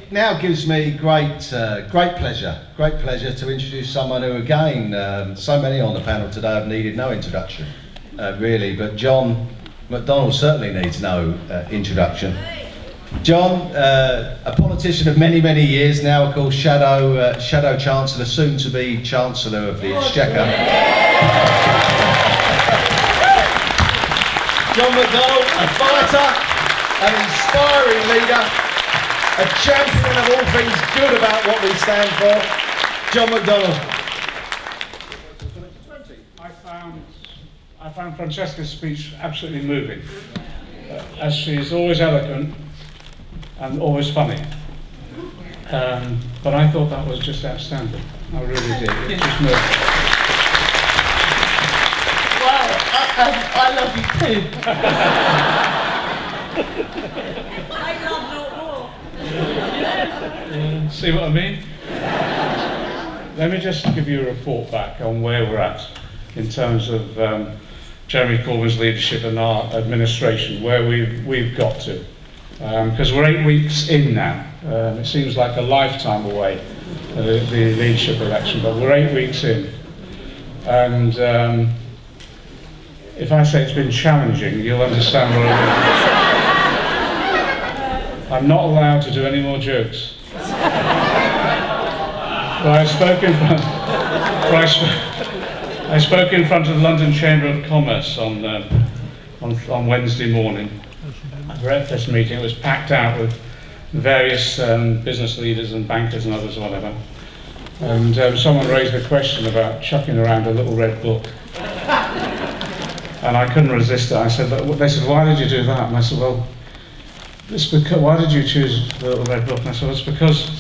It now gives me great pleasure to introduce someone who, again, so many on the panel today have needed no introduction, really, but John McDonnell certainly needs no introduction. John, a politician of many, many years now, of course, Shadow Chancellor, soon to be Chancellor of the Exchequer. John McDonnell, a fighter, an inspiring leader, a champion of all things good about what we stand for. John McDonnell. I found Francesca's speech absolutely moving, as she is always eloquent and always funny. But I thought that was just outstanding. I really did. It just moved. Well, I love you too. I love no more. See what I mean? Let me just give you a report back on where we're at in terms of Jeremy Corbyn's leadership and our administration, where we've got to. Because we're 8 weeks in now. It seems like a lifetime away, the leadership election, but we're 8 weeks in. And if I say it's been challenging, you'll understand what I mean. I'm not allowed to do any more jokes. But I spoke in front of the London Chamber of Commerce on Wednesday morning. A breakfast meeting. It was packed out with various business leaders and bankers and others, whatever. And someone raised a question about chucking around a little red book. And I couldn't resist it. I said, they said, why did you do that? And I said, well, it's because, why did you choose the little red book? And I said, well, it's because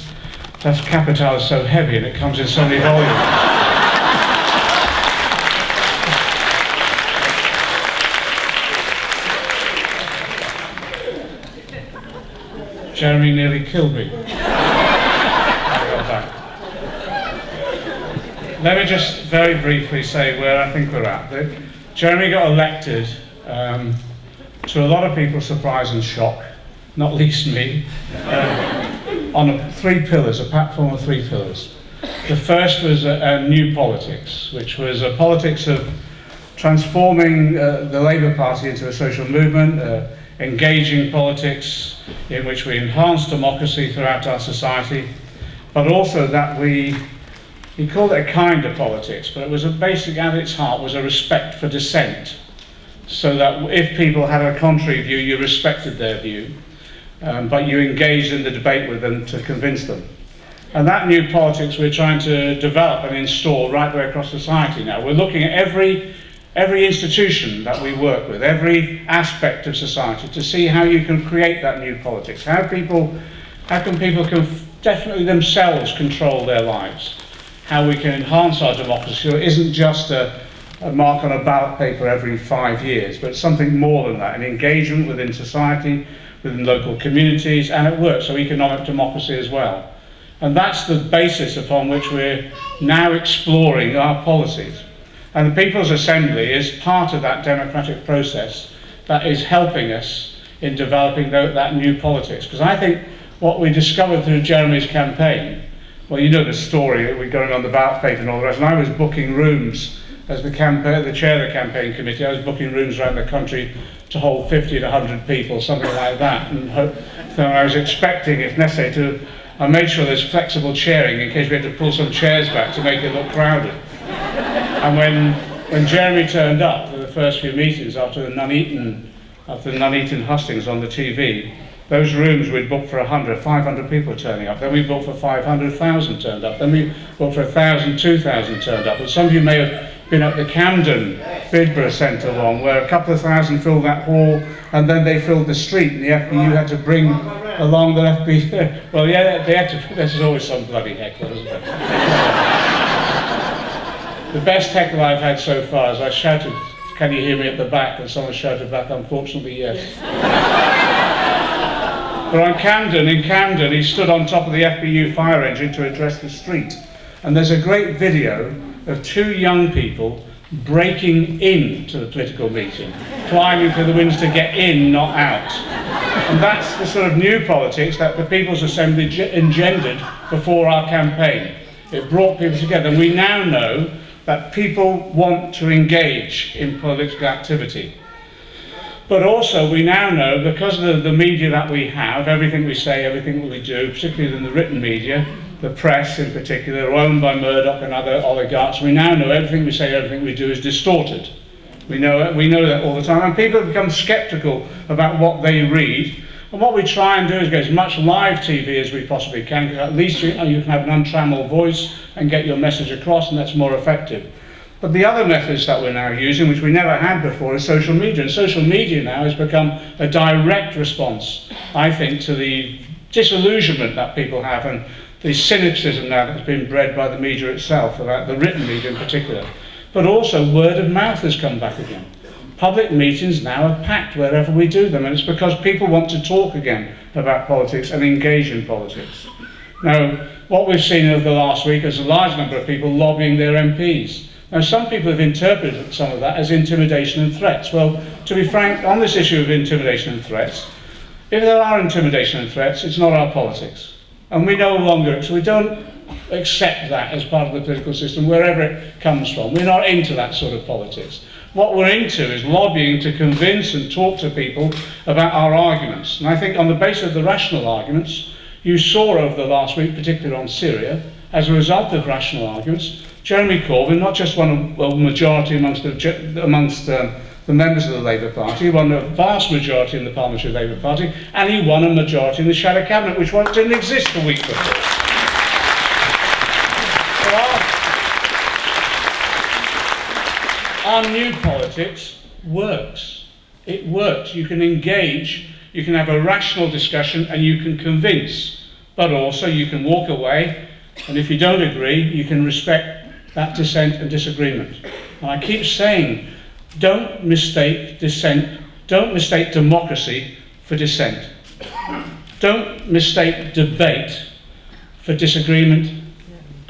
that capital is so heavy and it comes in so many volumes. Jeremy nearly killed me. Let me just very briefly say where I think we're at. Jeremy got elected, to a lot of people's surprise and shock, not least me, on three pillars, a platform of 3 pillars. The first was a new politics, which was a politics of transforming the Labour Party into a social movement, engaging politics in which we enhance democracy throughout our society, but also that he called it a kind of politics, but it was a basic, at its heart, was a respect for dissent, so that if people had a contrary view, you respected their view, but you engaged in the debate with them to convince them. And that new politics we're trying to develop and install right the way across society now. We're looking at every institution that we work with, every aspect of society, to see how you can create that new politics. How can people definitely themselves control their lives? How we can enhance our democracy. So it isn't just a mark on a ballot paper every 5 years, but something more than that, an engagement within society, within local communities, and at work, so economic democracy as well. And that's the basis upon which we're now exploring our policies. And the People's Assembly is part of that democratic process that is helping us in developing that new politics. Because I think what we discovered through Jeremy's campaign, well, you know the story that we're going on the ballot paper and all the rest, and I was booking rooms as the chair of the campaign committee. I was booking rooms around the country to hold 50 to 100 people, something like that. And so I was expecting, if necessary, I made sure there's flexible chairing in case we had to pull some chairs back to make it look crowded. And when Jeremy turned up for the first few meetings after the Nuneaton hustings on the TV, those rooms we'd booked for 500 people turning up. Then we booked for 500,000 turned up. Then we booked for 1,000, 2,000 turned up. But some of you may have been at the Camden Bidborough Centre one, where a couple of thousand filled that hall, and then they filled the street, and the FBU had to bring along the FBU. Well, yeah, they had to. There's always some bloody heckler, isn't there? The best heckle I've had so far is I shouted, "Can you hear me at the back?" and someone shouted back, "Unfortunately, yes." But in Camden, he stood on top of the FBU fire engine to address the street. And there's a great video of 2 young people breaking into the political meeting, climbing through the windows to get in, not out. And that's the sort of new politics that the People's Assembly engendered before our campaign. It brought people together, and we now know that people want to engage in political activity. But also we now know, because of the media that we have, everything we say, everything that we do, particularly in the written media, the press in particular, owned by Murdoch and other oligarchs, we now know everything we say, everything we do is distorted. We know that all the time, and people become sceptical about what they read. And what we try and do is get as much live TV as we possibly can, because at least you can have an untrammeled voice and get your message across, and that's more effective. But the other methods that we're now using, which we never had before, is social media. And social media now has become a direct response, I think, to the disillusionment that people have and the cynicism now that's been bred by the media itself, about the written media in particular. But also word of mouth has come back again. Public meetings now are packed wherever we do them, and it's because people want to talk again about politics and engage in politics. Now, what we've seen over the last week is a large number of people lobbying their MPs. Now, some people have interpreted some of that as intimidation and threats. Well, to be frank, on this issue of intimidation and threats, if there are intimidation and threats, it's not our politics. And we no longer, so we don't accept that as part of the political system, wherever it comes from. We're not into that sort of politics. What we're into is lobbying to convince and talk to people about our arguments. And I think on the basis of the rational arguments, you saw over the last week, particularly on Syria, as a result of rational arguments, Jeremy Corbyn not just won a majority amongst the members of the Labour Party, he won a vast majority in the Parliamentary Labour Party, and he won a majority in the Shadow Cabinet, which didn't exist the week before. Our new politics works. It works. You can engage, you can have a rational discussion, and you can convince. But also you can walk away, and if you don't agree, you can respect that dissent and disagreement. And I keep saying, don't mistake dissent, don't mistake democracy for dissent. Don't mistake debate for disagreement.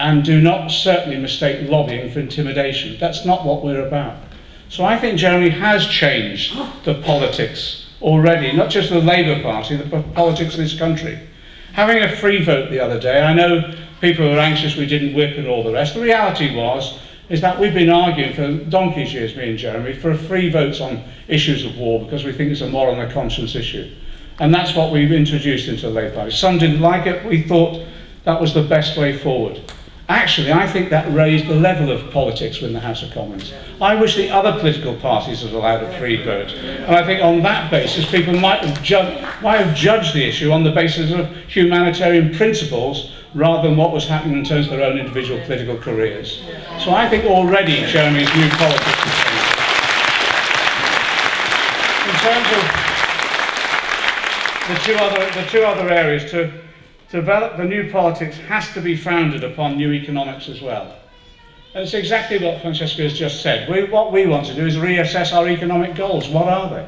And do not certainly mistake lobbying for intimidation. That's not what we're about. So I think Jeremy has changed the politics already, not just the Labour Party, the politics of this country. Having a free vote the other day, I know people were anxious we didn't whip and all the rest. The reality is that we've been arguing for donkey's years, me and Jeremy, for free votes on issues of war because we think it's a moral and a conscience issue. And that's what we've introduced into the Labour Party. Some didn't like it. We thought that was the best way forward. Actually, I think that raised the level of politics within the House of Commons. I wish the other political parties had allowed a free vote. And I think on that basis, people might have judged the issue on the basis of humanitarian principles rather than what was happening in terms of their own individual political careers. So I think already Jeremy's new politics has changed. In terms of the two other areas, to develop the new politics has to be founded upon new economics as well. And it's exactly what Francesca has just said. What we want to do is reassess our economic goals. What are they?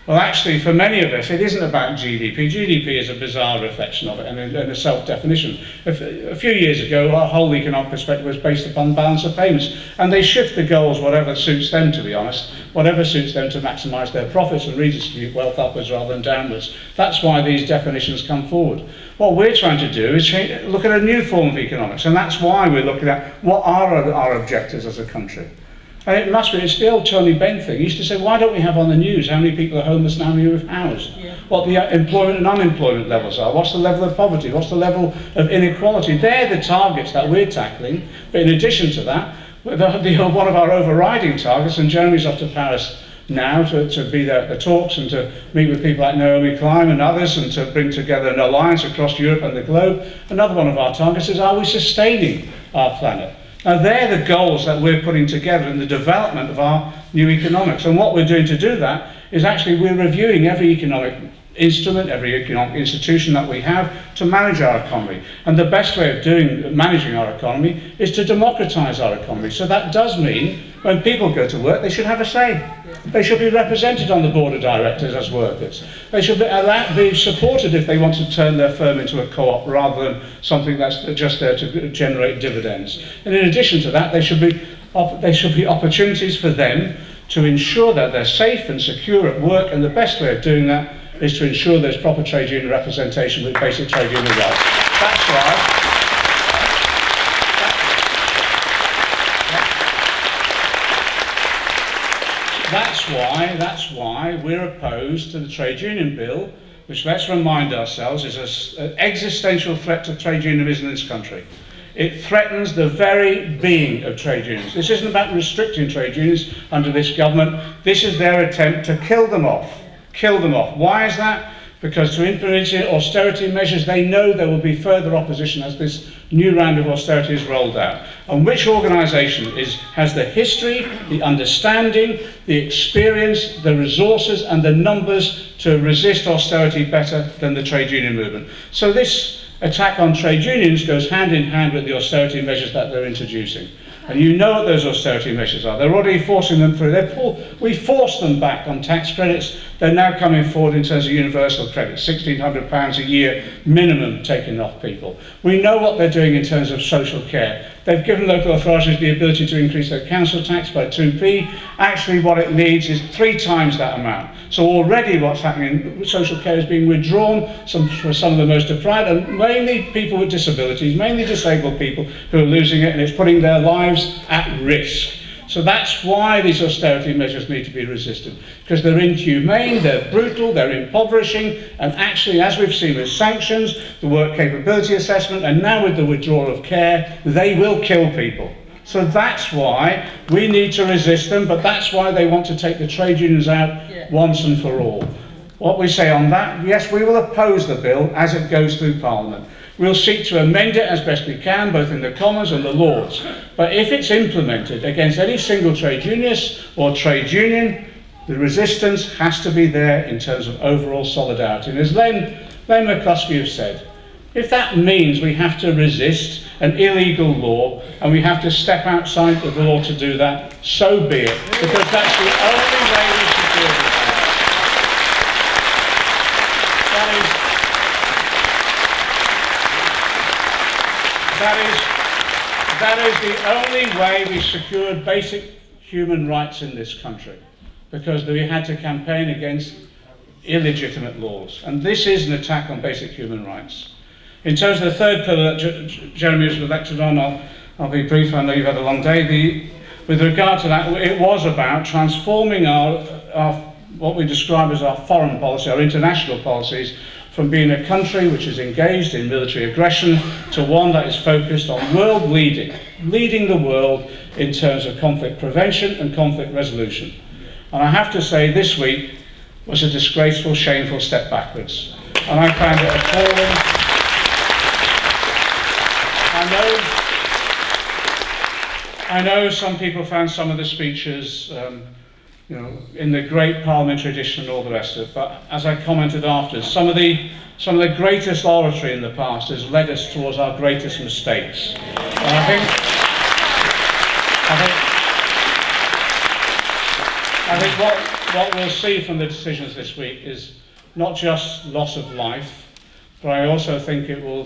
Well, actually, for many of us, it isn't about GDP. GDP is a bizarre reflection of it and a self-definition. A few years ago, our whole economic perspective was based upon balance of payments. And they shift the goals whatever suits them, to be honest, whatever suits them to maximise their profits and redistribute wealth upwards rather than downwards. That's why these definitions come forward. What we're trying to do is look at a new form of economics, and that's why we're looking at what are our objectives as a country. And it must be, it's the old Tony Benn thing. He used to say, why don't we have on the news how many people are homeless and how many are housed? Yeah. What the employment and unemployment levels are, what's the level of poverty, what's the level of inequality. They're the targets that we're tackling, but in addition to that, one of our overriding targets, and Jeremy's off to Paris now to be there at the talks and to meet with people like Naomi Klein and others and to bring together an alliance across Europe and the globe. Another one of our targets is, are we sustaining our planet? Now they're the goals that we're putting together in the development of our new economics. And what we're doing to do that is actually we're reviewing every economic instrument, every economic institution that we have to manage our economy. And the best way of managing our economy is to democratise our economy. So that does mean when people go to work, they should have a say. They should be represented on the board of directors as workers. They should be supported if they want to turn their firm into a co-op rather than something that's just there to generate dividends. And in addition to that, there should be opportunities for them to ensure that they're safe and secure at work, and the best way of doing that is to ensure there's proper trade union representation with basic trade union rights. That's right. That's why we're opposed to the trade union bill, which, let's remind ourselves, is an existential threat to trade unionism in this country. It threatens the very being of trade unions. This isn't about restricting trade unions under this government. This is their attempt to kill them off. Kill them off. Why is that? Because to implement austerity measures, they know there will be further opposition as this new round of austerity is rolled out. And which organisation has the history, the understanding, the experience, the resources and the numbers to resist austerity better than the trade union movement? So this attack on trade unions goes hand in hand with the austerity measures that they're introducing. And you know what those austerity measures are. They're already forcing them through. We forced them back on tax credits. They're now coming forward in terms of universal credit, £1,600 a year minimum taken off people. We know what they're doing in terms of social care. They've given local authorities the ability to increase their council tax by 2p. Actually, what it needs is 3 times that amount. So already what's happening, social care is being withdrawn for some of the most deprived, and mainly people with disabilities, mainly disabled people who are losing it, and it's putting their lives at risk. So that's why these austerity measures need to be resisted, because they're inhumane, they're brutal, they're impoverishing, and actually, as we've seen with sanctions, the work capability assessment, and now with the withdrawal of care, they will kill people. So that's why we need to resist them, but that's why they want to take the trade unions out once and for all. What we say on that, yes, we will oppose the bill as it goes through Parliament. We'll seek to amend it as best we can, both in the Commons and the Lords. But if it's implemented against any single trade unionist or trade union, the resistance has to be there in terms of overall solidarity. And as Len McCluskey has said, if that means we have to resist an illegal law and we have to step outside of the law to do that, so be it, because that's the only way we should deal with it. That is the only way we secured basic human rights in this country, because we had to campaign against illegitimate laws. And this is an attack on basic human rights. In terms of the third pillar that Jeremy was elected on, I'll be brief, I know you've had a long day. With regard to that, it was about transforming our what we describe as our foreign policy, our international policies, from being a country which is engaged in military aggression to one that is focused on leading the world in terms of conflict prevention and conflict resolution. And I have to say, this week was a disgraceful, shameful step backwards. And I found it appalling. I know some people found some of the speeches in the great parliamentary tradition and all the rest of it, but as I commented after, some of the greatest oratory in the past has led us towards our greatest mistakes. And I think what we'll see from the decisions this week is not just loss of life, but I also think it will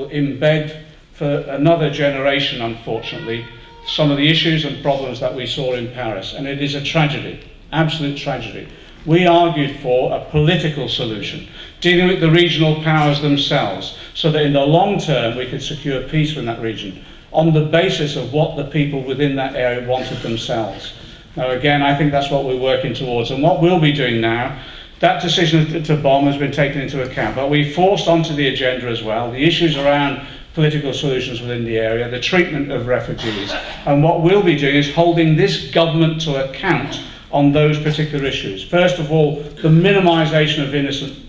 embed for another generation, unfortunately, some of the issues and problems that we saw in Paris. And it is a tragedy, absolute tragedy. We argued for a political solution, dealing with the regional powers themselves, so that in the long term we could secure peace in that region, on the basis of what the people within that area wanted themselves. Now again, I think that's what we're working towards, and what we'll be doing now, that decision to bomb has been taken into account, but we forced onto the agenda as well the issues around political solutions within the area, the treatment of refugees. And what we'll be doing is holding this government to account on those particular issues. First of all, the minimisation of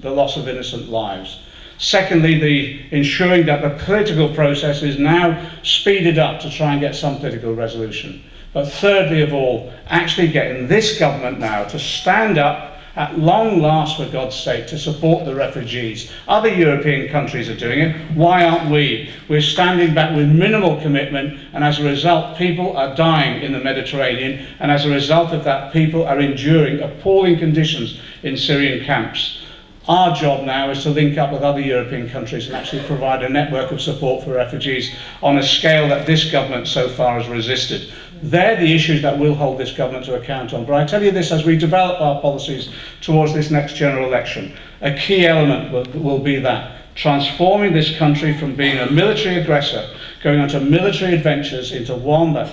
the loss of innocent lives. Secondly, the ensuring that the political process is now speeded up to try and get some political resolution. But thirdly of all, actually getting this government now to stand up at long last, for God's sake, to support the refugees. Other European countries are doing it. Why aren't we? We're standing back with minimal commitment, and as a result, people are dying in the Mediterranean, and as a result of that, people are enduring appalling conditions in Syrian camps. Our job now is to link up with other European countries and actually provide a network of support for refugees on a scale that this government so far has resisted. They're the issues that we'll hold this government to account on. But I tell you this, as we develop our policies towards this next general election, a key element will be that, transforming this country from being a military aggressor, going on to military adventures, into one that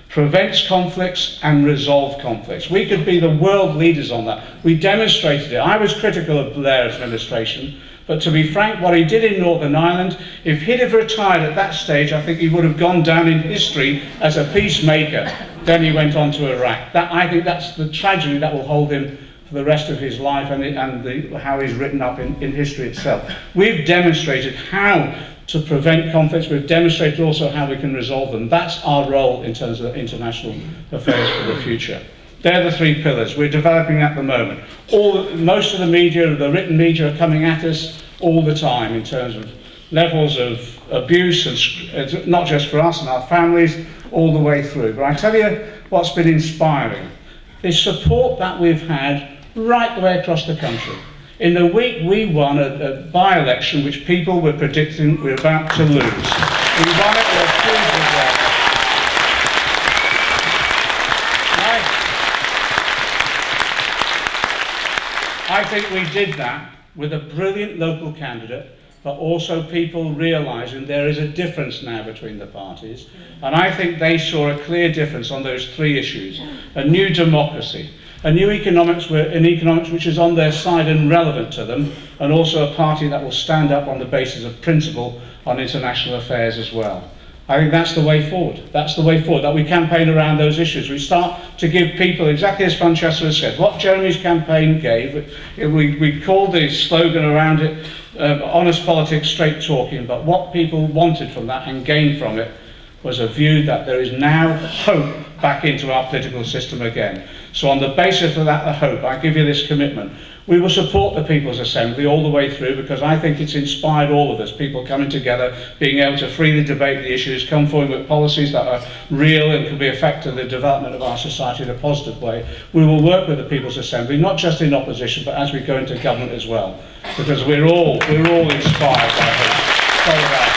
prevents conflicts and resolve conflicts. We could be the world leaders on that. We demonstrated it. I was critical of Blair's administration, but to be frank, what he did in Northern Ireland, if he'd have retired at that stage, I think he would have gone down in history as a peacemaker. Then he went on to Iraq. I think that's the tragedy that will hold him for the rest of his life, and how he's written up in history itself. We've demonstrated how to prevent conflicts. We've demonstrated also how we can resolve them. That's our role in terms of international affairs for the future. They're the three pillars we're developing at the moment. Most of the media, the written media, are coming at us all the time in terms of levels of abuse, and not just for us and our families, all the way through. But I tell you what's been inspiring is support that we've had right the way across the country. In the week we won a by-election which people were predicting we're about to lose. We won it with a huge result. I think we did that with a brilliant local candidate, but also people realising there is a difference now between the parties. And I think they saw a clear difference on those three issues. A new democracy, a new economics which is on their side and relevant to them, and also a party that will stand up on the basis of principle on international affairs as well. I think that's the way forward. That's the way forward, that we campaign around those issues. We start to give people, exactly as Chancellor said, what Jeremy's campaign gave. We called the slogan around it, honest politics, straight talking, but what people wanted from that and gained from it was a view that there is now hope back into our political system again. So on the basis of that hope, I give you this commitment. We will support the People's Assembly all the way through, because I think it's inspired all of us, people coming together, being able to freely debate the issues, come forward with policies that are real and can be effective in the development of our society in a positive way. We will work with the People's Assembly, not just in opposition, but as we go into government as well, because we're all inspired by hope.